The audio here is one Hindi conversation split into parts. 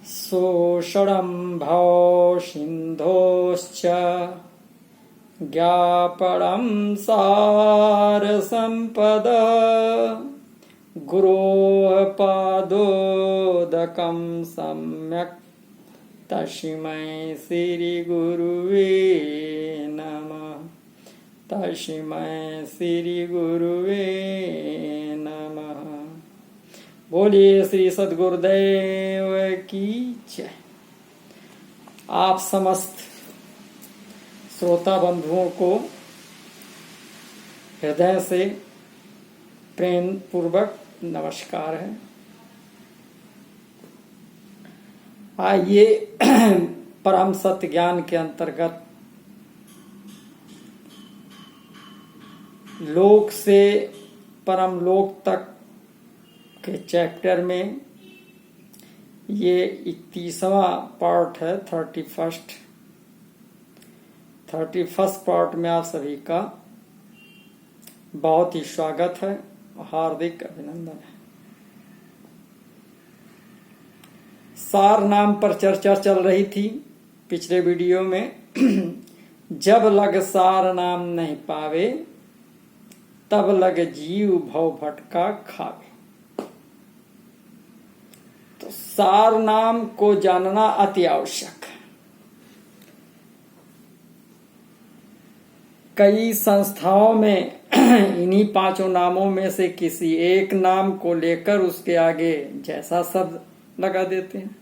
शोषणं भव सिन्धोश्च ज्ञापनं सारसम्पद गुरोः पादोदकं सम्यक् तस्मै श्रीगुरुवे नमः। तस्मै श्रीगुरुवे नमः। बोलिए श्री सद्गुरुदेव की जय। आप समस्त श्रोता बंधुओं को हृदय से प्रेम पूर्वक नमस्कार है। आइए परम सत्य ज्ञान के अंतर्गत लोक से परम लोक तक के चैप्टर में ये 31वां पार्ट है। 31st पार्ट में आप सभी का बहुत ही स्वागत है, हार्दिक अभिनंदन है। सार नाम पर चर्चा चल रही थी पिछले वीडियो में। जब लग सार नाम नहीं पावे, तब लग जीव भव भटका खावे। तो सार नाम को जानना अति आवश्यक है। कई संस्थाओं में इन्हीं पांचों नामों में से किसी एक नाम को लेकर उसके आगे जैसा शब्द लगा देते हैं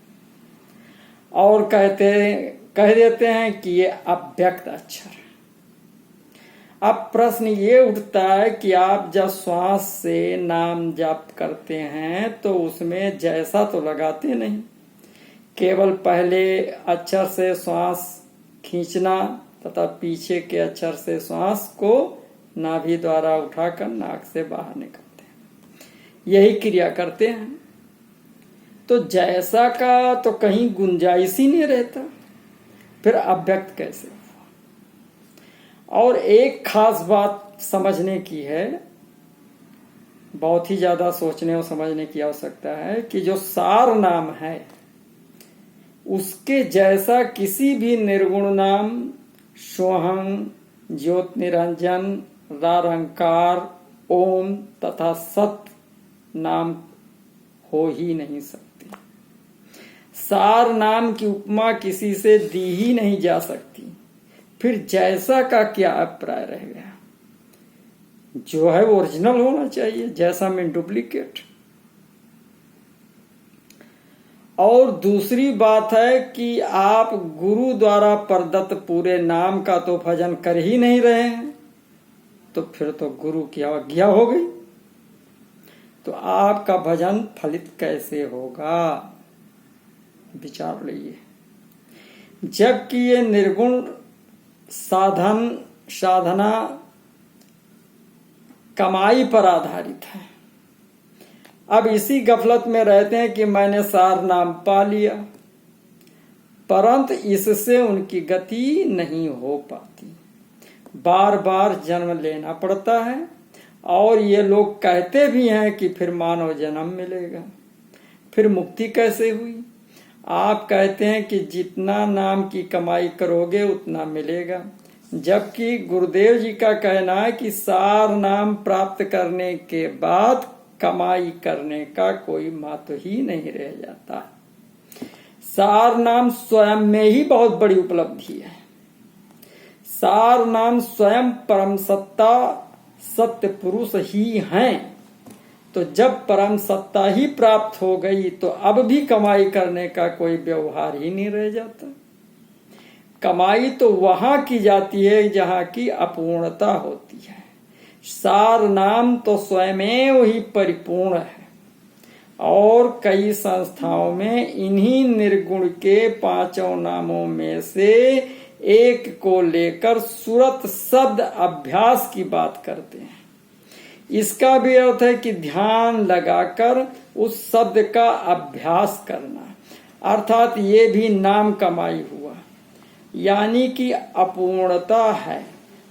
और कह देते हैं कि ये अव्यक्त अक्षर है। अब प्रश्न ये उठता है कि आप जब श्वास से नाम जाप करते हैं तो उसमें जैसा तो लगाते नहीं, केवल पहले अक्षर से श्वास खींचना तथा पीछे के अक्षर से श्वास को नाभि द्वारा उठाकर नाक से बाहर निकालते हैं, यही क्रिया करते हैं। तो जैसा का तो कहीं गुंजाइश ही नहीं रहता, फिर अव्यक्त कैसे हुआ। और एक खास बात समझने की है, बहुत ही ज्यादा सोचने और समझने की आवश्यकता है कि जो सार नाम है उसके जैसा किसी भी निर्गुण नाम सोहं, ज्योत निरंजन, रारंकार, ओम तथा सत नाम हो ही नहीं सकती। सार नाम की उपमा किसी से दी ही नहीं जा सकती। फिर जैसा का क्या अभिप्राय रह गया? जो है वो ओरिजिनल होना चाहिए, जैसा में डुप्लीकेट। और दूसरी बात है कि आप गुरु द्वारा प्रदत्त पूरे नाम का तो भजन कर ही नहीं रहे हैं, तो फिर तो गुरु की अवज्ञा हो गई। तो आपका भजन फलित कैसे होगा? विचार लीजिए। जबकि ये निर्गुण साधना कमाई पर आधारित है। अब इसी गफलत में रहते हैं कि मैंने सार नाम पा लिया, परंतु इससे उनकी गति नहीं हो पाती। बार बार जन्म लेना पड़ता है और ये लोग कहते भी हैं कि फिर मानव जन्म मिलेगा। फिर मुक्ति कैसे हुई? आप कहते हैं कि जितना नाम की कमाई करोगे उतना मिलेगा, जबकि गुरुदेव जी का कहना है कि सार नाम प्राप्त करने के बाद कमाई करने का कोई महत्व ही नहीं रह जाता। सार नाम स्वयं में ही बहुत बड़ी उपलब्धि है। सार नाम स्वयं परम सत्ता सत्य पुरुष ही हैं। तो जब परम सत्ता ही प्राप्त हो गई तो अब भी कमाई करने का कोई व्यवहार ही नहीं रह जाता। कमाई तो वहां की जाती है जहां की अपूर्णता होती है। सार नाम तो स्वयं ही परिपूर्ण है। और कई संस्थाओं में इन्हीं निर्गुण के पांचों नामों में से एक को लेकर सुरत शब्द अभ्यास की बात करते हैं। इसका भी अर्थ है कि ध्यान लगाकर उस शब्द का अभ्यास करना, अर्थात ये भी नाम कमाई हुआ। यानी कि अपूर्णता है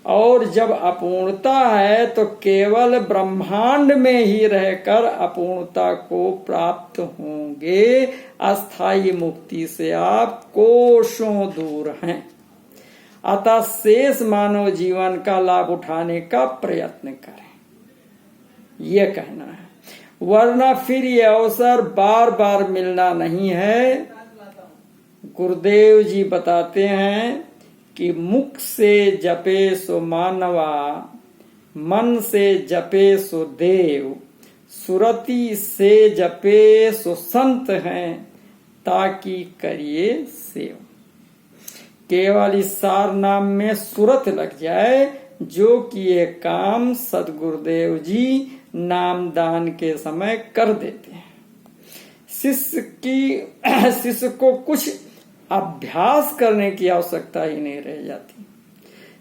और जब अपूर्णता है तो केवल ब्रह्मांड में ही रहकर अपूर्णता को प्राप्त होंगे। अस्थाई मुक्ति से आप कोसों दूर हैं। अतः शेष मानव जीवन का लाभ उठाने का प्रयत्न करें, ये कहना है। वरना फिर ये अवसर बार बार मिलना नहीं है। गुरुदेव जी बताते हैं कि मुख से जपे सो मानवा, मन से जपे सो देव, सुरति से जपे सो संत हैं, ताकि करिए सेव। केवल इस सार नाम में सुरत लग जाए, जो कि ये काम सदगुरुदेव जी नाम दान के समय कर देते हैं। शिष्य को कुछ अभ्यास करने की आवश्यकता ही नहीं रह जाती।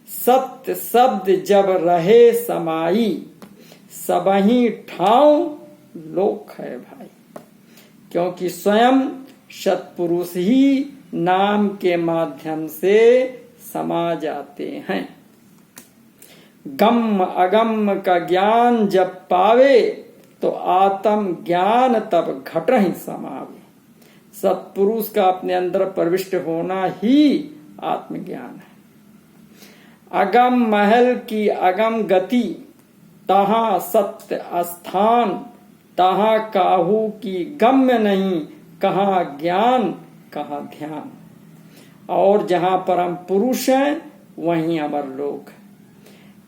सत्य शब्द जब रहे समाई, सबही ठाव लोक है भाई। क्योंकि स्वयं सत्पुरुष ही नाम के माध्यम से समा जाते हैं। गम अगम का ज्ञान जब पावे, तो आत्म ज्ञान तब घट ही समावे। सत्पुरुष का अपने अंदर प्रविष्ट होना ही आत्मज्ञान है। अगम महल की अगम गति, तहां सत्य स्थान, तहां काहू की गम्य नहीं, कहाँ ज्ञान कहाँ ध्यान। और जहां परम पुरुष हैं वहीं अमर लोक है।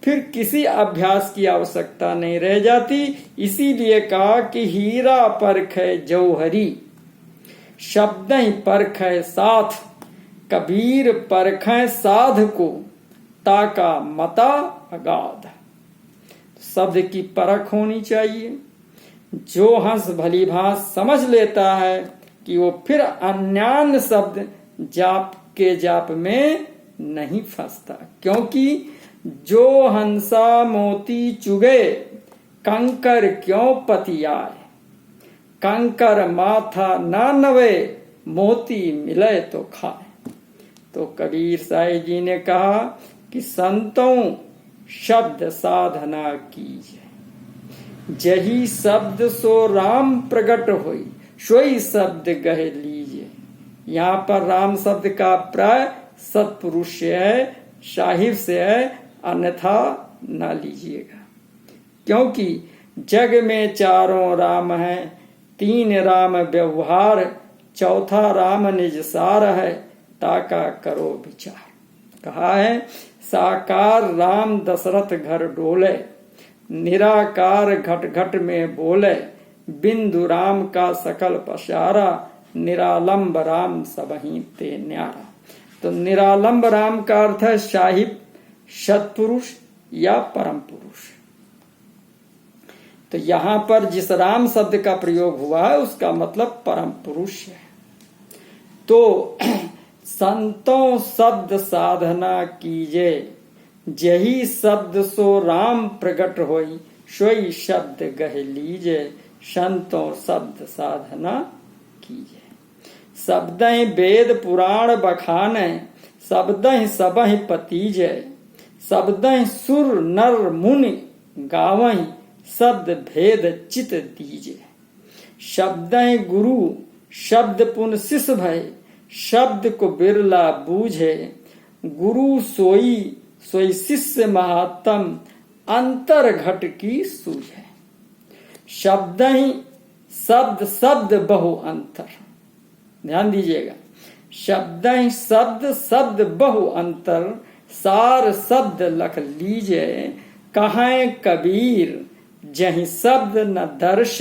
फिर किसी अभ्यास की आवश्यकता नहीं रह जाती। इसीलिए कहा कि हीरा परखै जौहरी, शब्द ही परखै साथ, कबीर परखै साध को, ताका मता अगाध। शब्द की परख होनी चाहिए। जो हंस भली भांस समझ लेता है कि वो फिर अन्यान्य शब्द जाप के जाप में नहीं फंसता। क्योंकि जो हंसा मोती चुगे, कंकर क्यों पतियाए, कंकर माथा ना नवे, मोती मिले तो खाए। तो कबीर साहिब जी ने कहा कि संतों शब्द साधना कीजिए, जही शब्द सो राम प्रकट होई, सोई शब्द गह लीजिए। यहाँ पर राम शब्द का प्राय सत्पुरुष से है, साहिब से है, अन्यथा ना लीजिएगा। क्योंकि जग में चारों राम हैं, तीन राम व्यवहार, चौथा राम निज सार है, ताका करो विचार। कहा है साकार राम दशरथ घर डोले, निराकार घट घट में बोले, बिंदु राम का सकल पसारा, निरालंब राम सबही ते न्यारा। तो निरालंब राम का अर्थ है साहिब, सत्पुरुष या परम पुरुष। तो यहां पर जिस राम शब्द का प्रयोग हुआ है उसका मतलब परम पुरुष है। तो संतों शब्द साधना कीजे, जही शब्द सो राम प्रकट होई, सोई शब्द गह लीजे, संतों शब्द साधना कीजे। शब्द ही वेद पुराण बखाने, शब्द ही सबहि पतीजे, शब्द ही सुर नर मुनि गावही, शब्द भेद चित दीजे। शब्द ही गुरु शब्द पुन शिष्य भय, शब्द को बिरला बूझे, गुरु सोई सोई शिष्य महात्म, अंतर घट की सूझे। शब्द ही शब्द शब्द बहु अंतर, ध्यान दीजिएगा। शब्द ही शब्द शब्द बहु अंतर, सार शब्द लख लीजे, कहां कबीर जहि शब्द न दर्श,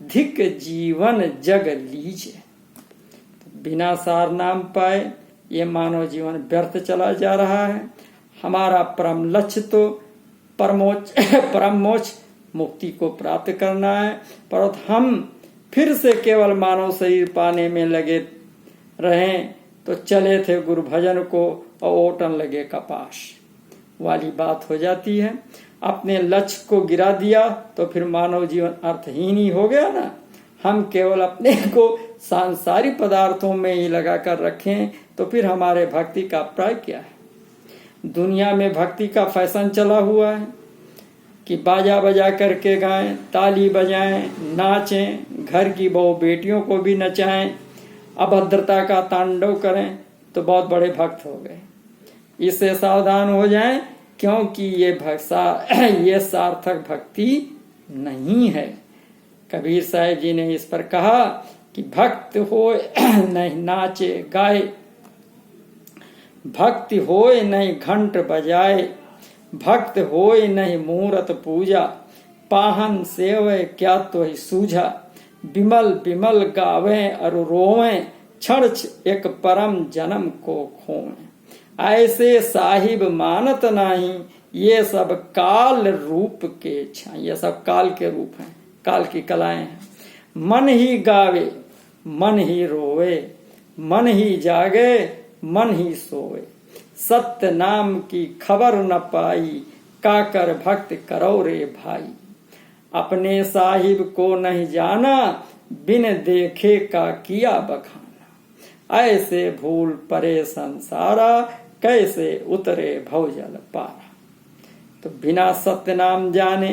धिक जीवन जग लीजे। बिना सार नाम पाए ये मानव जीवन व्यर्थ चला जा रहा है। हमारा परम लक्ष्य तो परम मोक्ष मुक्ति को प्राप्त करना है, पर हम फिर से केवल मानव शरीर पाने में लगे रहें तो चले थे गुरु भजन को और ओटन लगे कपास वाली बात हो जाती है। अपने लक्ष्य को गिरा दिया तो फिर मानव जीवन अर्थहीन ही हो गया ना। हम केवल अपने को सांसारिक पदार्थों में ही लगाकर रखें तो फिर हमारे भक्ति का प्राय क्या है। दुनिया में भक्ति का फैशन चला हुआ है कि बाजा बजा करके गाएं, ताली बजाएं, नाचें, घर की बहू बेटियों को भी नचाएं, अभद्रता का तांडव करें तो बहुत बड़े भक्त हो गए। इससे सावधान हो जाएं, क्योंकि ये सार्थक भक्ति नहीं है। कबीर साहब जी ने इस पर कहा कि भक्त हो नहीं नाचे गाए, भक्ति होए नहीं घंट बजाए, भक्त होए नहीं मूरत पूजा, पाहन सेवे क्या तो ही सूझा, बिमल बिमल गावे अरु रोवे, क्षण एक परम जन्म को खोए। ऐसे साहिब मानत नहीं, ये सब काल रूप के छा, ये सब काल के रूप हैं, काल की कलाएं हैं। मन ही गावे मन ही रोवे, मन ही जागे मन ही सोए, सत्य नाम की खबर न पाई, काकर भक्त करो रे भाई। अपने साहिब को नहीं जाना, बिन देखे का किया बखाना, ऐसे भूल परे संसारा, कैसे उतरे भवजल पारा। तो बिना सत्य नाम जाने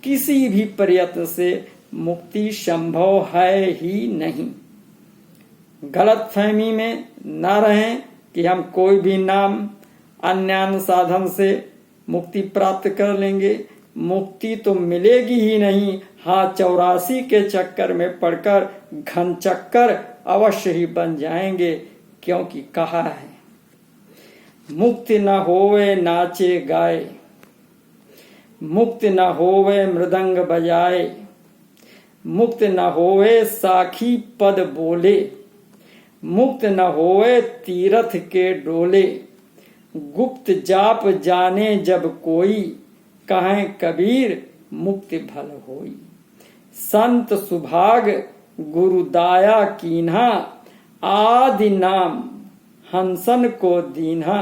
किसी भी प्रयत्न से मुक्ति संभव है ही नहीं। गलत फहमी में न रहें कि हम कोई भी नाम अन्य साधन से मुक्ति प्राप्त कर लेंगे। मुक्ति तो मिलेगी ही नहीं, हाँ 84 के चक्कर में पड़कर घन चक्कर अवश्य ही बन जाएंगे, क्योंकि कहा है मुक्ति न होवे नाचे गाए, मुक्त न होवे मृदंग बजाए, मुक्त न होवे साखी पद बोले, मुक्त न होवे तीरथ के डोले, गुप्त जाप जाने जब कोई, कहें कबीर मुक्ति भल होई। संत सुभाग गुरुदाया कीन्हा, आदि नाम हंसन को दीन्हा।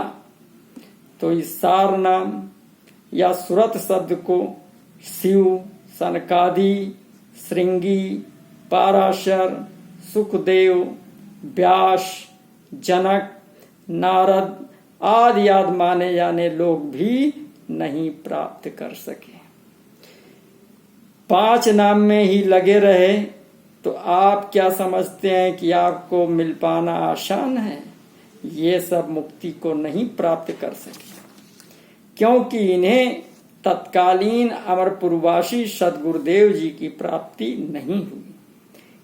तो इस सार नाम या सुरत शब्द को शिव, सनकादि, श्रृंगी, पाराशर, सुखदेव, व्यास, जनक, नारद आदि माने जाने लोग भी नहीं प्राप्त कर सके। 5 नाम में ही लगे रहे तो आप क्या समझते हैं कि आपको मिल पाना आसान है? ये सब मुक्ति को नहीं प्राप्त कर सके, क्योंकि इन्हें तत्कालीन अमरपुरवासी सदगुरुदेव जी की प्राप्ति नहीं हुई,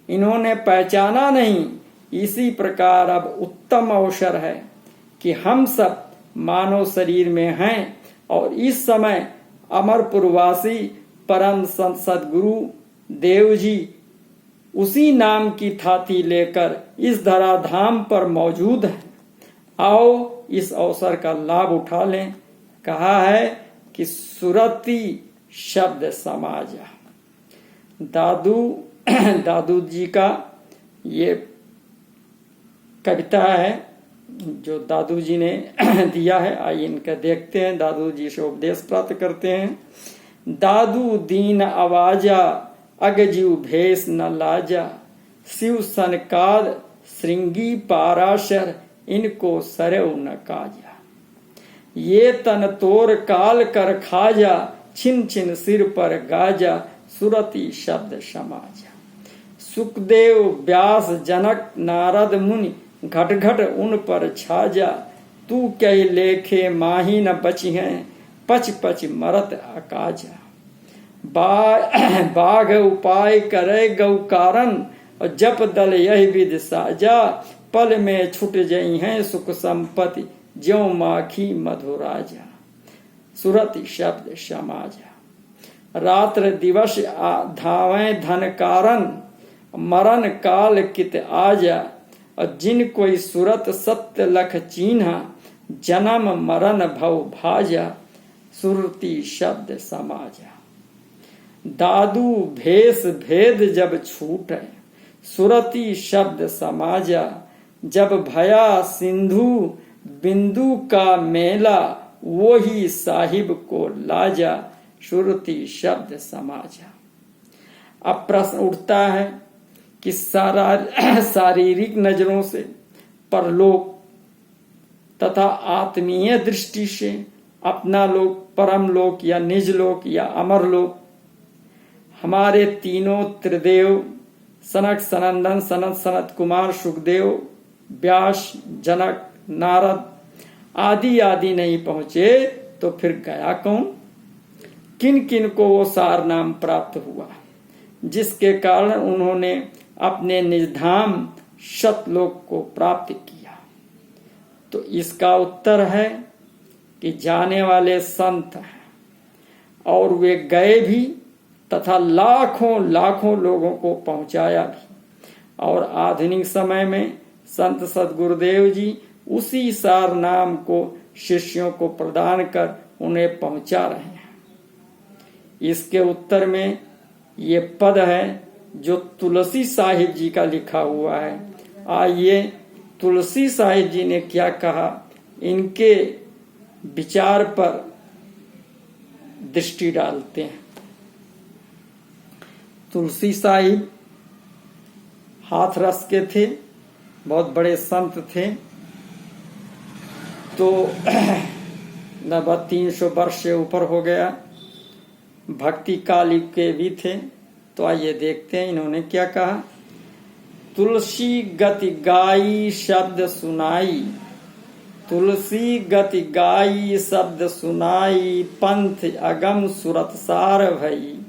इन्होंने पहचाना नहीं। इसी प्रकार अब उत्तम अवसर है कि हम सब मानव शरीर में हैं और इस समय अमरपुरवासी परम संत सदगुरु देव जी उसी नाम की थाती लेकर इस धराधाम पर मौजूद है। आओ इस अवसर का लाभ उठा लें। कहा है कि सुरती शब्द समाजा। दादू जी का ये कविता है जो दादू जी ने दिया है। आइए इनका देखते हैं, दादू जी से उपदेश प्राप्त करते हैं। दादू दीन आवाजा, अगजीव भेष न लाजा, शिव सनकाद श्रृंगी पाराशर, इनको सरव न काजा। ये तन तोर काल कर खाजा, छिन छिन सिर पर गाजा, सुरती शब्द समाजा। सुखदेव व्यास जनक नारद मुनि, घट घट उन पर छाजा, तू कई लेखे माही न बची हैं, पच पच मरत अकाजा। बाघ उपाय करे गौ कारण, और जप दल यही विधि साजा, पल में छुट जई हैं सुख संपत्ति, ज्यों माखी मधुराजा। सुरति शब्द समाजा। रात्र दिवस धावें धन कारण, मरण काल कित आजा, और जिन कोई सुरत सत्य लख चीन्हा, जन्म मरण भव भाजा। सुरति शब्द समाजा। दादू भेष भेद जब छूटे, सुरति शब्द समाजा। जब भया सिंधु बिंदु का मेला, वो ही साहिब को लाजा। सुरति शब्द समाजा। अब प्रश्न उठता है कि शारीरिक नजरों से परलोक तथा आत्मीय दृष्टि से अपना लोक, परम लोक या निज लोक या अमर लोक, हमारे तीनों त्रिदेव सनक, सनंदन, सनत, सनत कुमार, सुखदेव, व्यास, जनक, नारद आदि आदि नहीं पहुंचे तो फिर गया कौन? किन किन को वो सार नाम प्राप्त हुआ जिसके कारण उन्होंने अपने निजधाम सतलोक को प्राप्त किया? तो इसका उत्तर है कि जाने वाले संत हैं और वे गए भी तथा लाखों लाखों लोगों को पहुंचाया भी। और आधुनिक समय में संत सद्गुरुदेव जी उसी सार नाम को शिष्यों को प्रदान कर उन्हें पहुंचा रहे हैं। इसके उत्तर में ये पद है जो तुलसी साहिब जी का लिखा हुआ है। आइए तुलसी साहिब जी ने क्या कहा, इनके विचार पर दृष्टि डालते हैं। तुलसी साहिब हाथरस के थे, बहुत बड़े संत थे। तो लगभग 300 वर्ष से ऊपर हो गया, भक्ति काल के भी थे। तो आइए देखते हैं इन्होंने क्या कहा। तुलसी गति गाई शब्द सुनाई, तुलसी गति गाई शब्द सुनाई, पंथ अगम सुरत सार भई।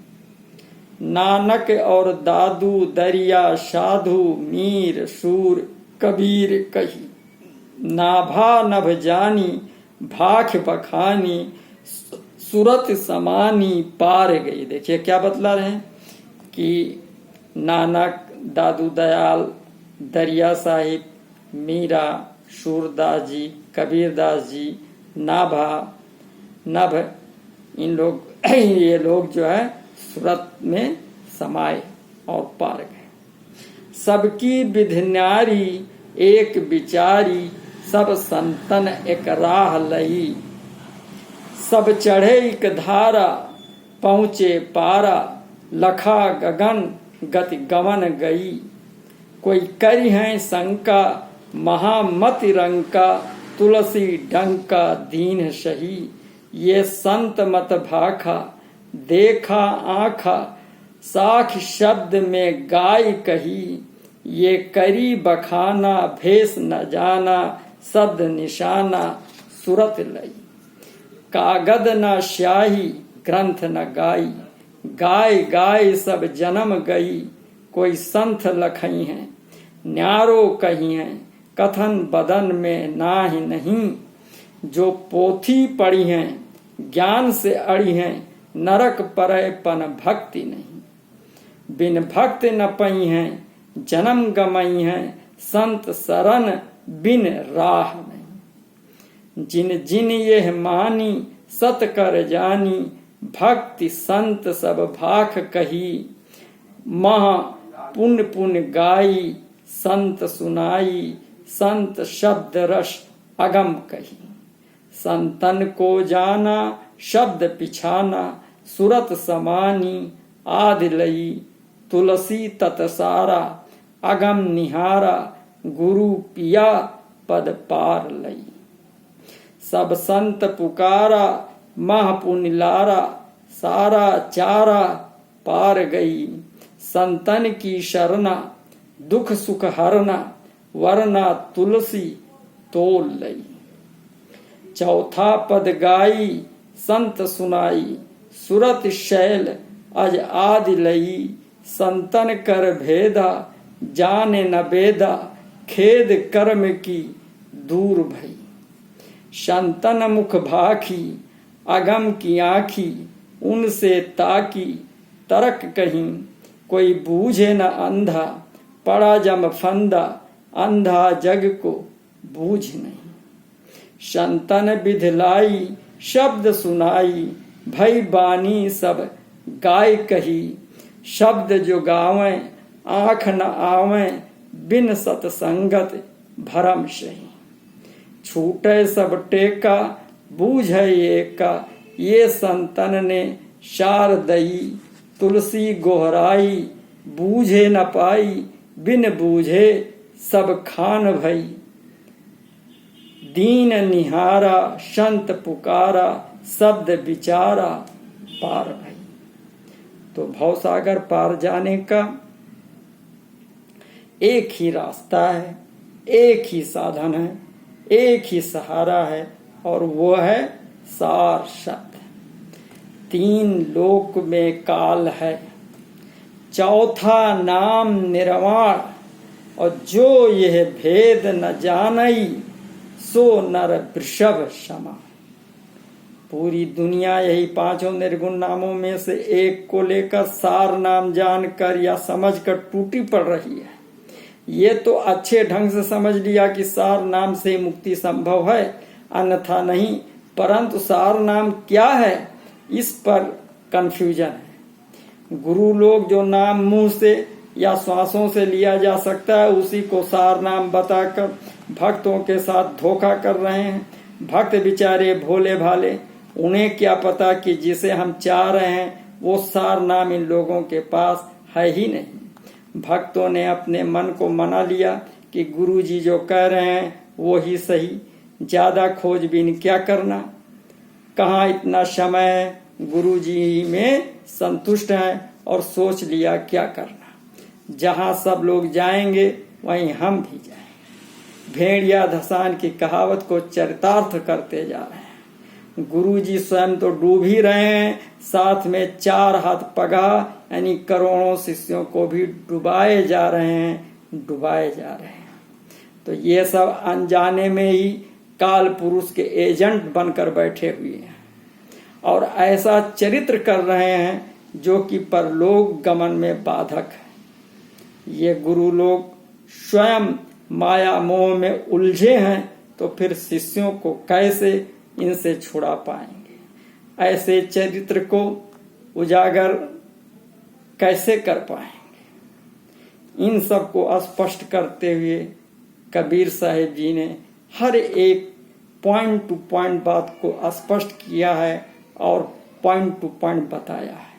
नानक और दादू दरिया साधु, मीर सूर कबीर कही। नाभा नभ जानी भाख बखानी, सुरत समानी पार गई। देखिए क्या बतला रहे हैं कि नानक, दादू दयाल, दरिया साहिब, मीरा, सूरदास जी, कबीरदास जी, नाभा नभ, इन लोग ये लोग जो है सूरत में समाये और पार गए। सबकी विधिन्यारी एक विचारी, सब संतन एक राह लई। सब चढ़े एक धारा पहुँचे पारा, लखा गगन गति गमन गई। कोई करी है शंका महामति रंका, तुलसी डंका दीन सही। ये संत मत भाखा देखा आँखा, साख शब्द में गाय कही। ये करी बखाना भेष न जाना, शब्द निशाना सुरत लई। कागद न स्याही ग्रंथ न गाई, गाय गाय सब जन्म गई। कोई संत लखई हैं न्यारो कही हैं, कथन बदन में नाही नहीं। जो पोथी पढ़ी हैं ज्ञान से अड़ी हैं, नरक परय पन भक्ति नहीं। बिन भक्त न पई हैं जन्म गमई हैं, संत शरण बिन राह नहीं। जिन जिन यह मानी सत कर जानी, भक्ति संत सब भाख कही। महा पुण्य पुण्य गाई संत सुनाई, संत शब्द रस अगम कही। संतन को जाना शब्द पिछाना, सुरत समानी आदि लई। तुलसी तत्सारा अगम निहारा, गुरु पिया पद पार लई। सब संत पुकारा मह पुण्य लारा, सारा चारा पार गई। संतन की शरणा दुख सुख हरना, वरना तुलसी तोल लई। चौथा पद गाई संत सुनाई, सुरत शैल अज आदि लई। संतन कर भेदा जाने न बेदा, खेद कर्म की दूर भई। संतन मुख भाखी अगम की आँखी, उनसे ताकी तरक कहीं। कोई बूझे न अंधा पड़ा जम फंदा, अंधा जग को बूझ नहीं। संतन विधलाई शब्द सुनाई, भई बानी सब गाय कही। शब्द जो गावें आँख न आवें, बिन सतसंगत भरम सही। छूटे सब टेका बूझे एका, ये संतन ने शार दई। तुलसी गोहराई बूझे न पाई, बिन बूझे सब खान भई। दीन निहारा संत पुकारा शब्द विचारा पार भई। तो भवसागर पार जाने का एक ही रास्ता है, एक ही साधन है, एक ही सहारा है, और वो है सार शब्द। तीन लोक में काल है, चौथा नाम निर्वाण, और जो यह भेद न जानई सो नर वृषभ समा। पूरी दुनिया यही पांचों निर्गुण नामों में से एक को लेकर सार नाम जानकर या समझकर टूटी पड़ रही है। ये तो अच्छे ढंग से समझ लिया कि सार नाम से मुक्ति संभव है, अन्यथा नहीं, परंतु सार नाम क्या है इस पर कंफ्यूजन है। गुरु लोग जो नाम मुंह से या श्वासों से लिया जा सकता है उसी को सार नाम बताकर भक्तों के साथ धोखा कर रहे हैं। भक्त बेचारे भोले भाले, उन्हें क्या पता कि जिसे हम चाह रहे हैं वो सार नाम इन लोगों के पास है ही नहीं। भक्तों ने अपने मन को मना लिया कि गुरु जी जो कह रहे हैं वो ही सही, ज्यादा खोजबीन क्या करना, कहाँ इतना समय है, गुरु जी में संतुष्ट हैं और सोच लिया क्या करना। जहाँ सब लोग जाएंगे वहीं हम भी जाएंगे। भेड़िया धसान की कहावत को चरितार्थ करते जा रहे हैं। गुरु जी स्वयं तो डूब ही रहे हैं, साथ में 4 हाथ पगाह यानी करोड़ों शिष्यों को भी डुबाए जा रहे हैं। तो ये सब अनजाने में ही काल पुरुष के एजेंट बनकर बैठे हुए हैं और ऐसा चरित्र कर रहे हैं जो कि परलोक गमन में बाधक है। ये गुरु लोग स्वयं माया मोह में उलझे हैं, तो फिर शिष्यों को कैसे इनसे छुड़ा पाएंगे? ऐसे चरित्र को उजागर कैसे कर पाएंगे? इन सब को स्पष्ट करते हुए कबीर साहिब जी ने हर एक पॉइंट टू पॉइंट बात को स्पष्ट किया है और पॉइंट टू पॉइंट बताया है।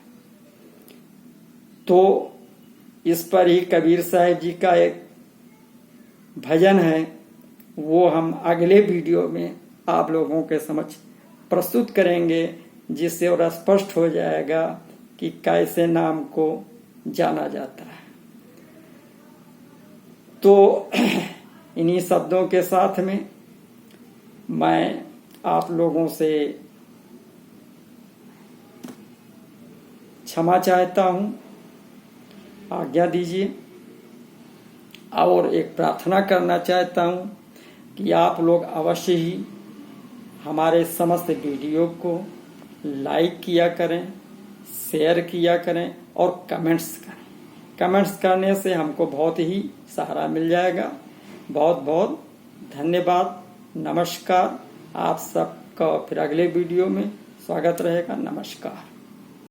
तो इस पर ही कबीर साहिब जी का एक भजन है, वो हम अगले वीडियो में आप लोगों के समक्ष प्रस्तुत करेंगे, जिससे और स्पष्ट हो जाएगा कि कैसे नाम को जाना जाता है। तो इन्हीं शब्दों के साथ में मैं आप लोगों से क्षमा चाहता हूं, आज्ञा दीजिए, और एक प्रार्थना करना चाहता हूं कि आप लोग अवश्य ही हमारे समस्त वीडियो को लाइक किया करें, शेयर किया करें और कमेंट्स करें। कमेंट्स करने से हमको बहुत ही सहारा मिल जाएगा। बहुत बहुत धन्यवाद। नमस्कार। आप सबका फिर अगले वीडियो में स्वागत रहेगा। नमस्कार।